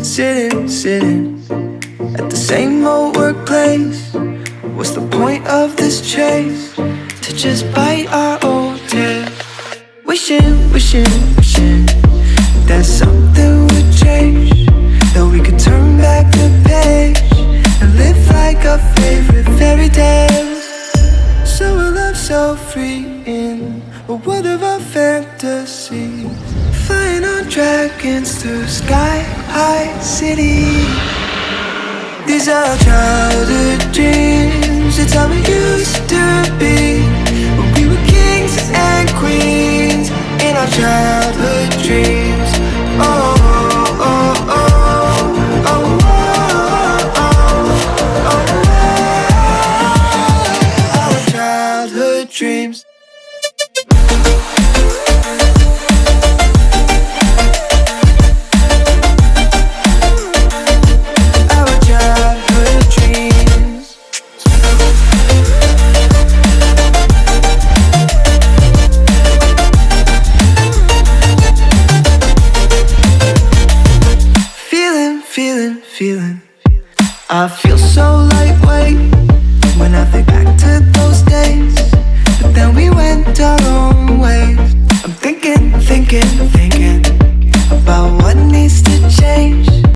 sitting at the same old workplace. What's the point of this chase? To just bite our own tail. Wishing that something would change, that we could turn back the page and live like our favorite fairy tales. So a love so freeing, but what of our fantasies? Flying on dragons through sky-high cities. These are childhood dreams, it's how it used to be when we were kings and queens in our childhood dreams. Oh, oh, oh, oh, oh, oh, oh, oh, our childhood dreams. Feeling, I feel so lightweight when I think back to those days, but then we went our own ways. I'm thinking about what needs to change.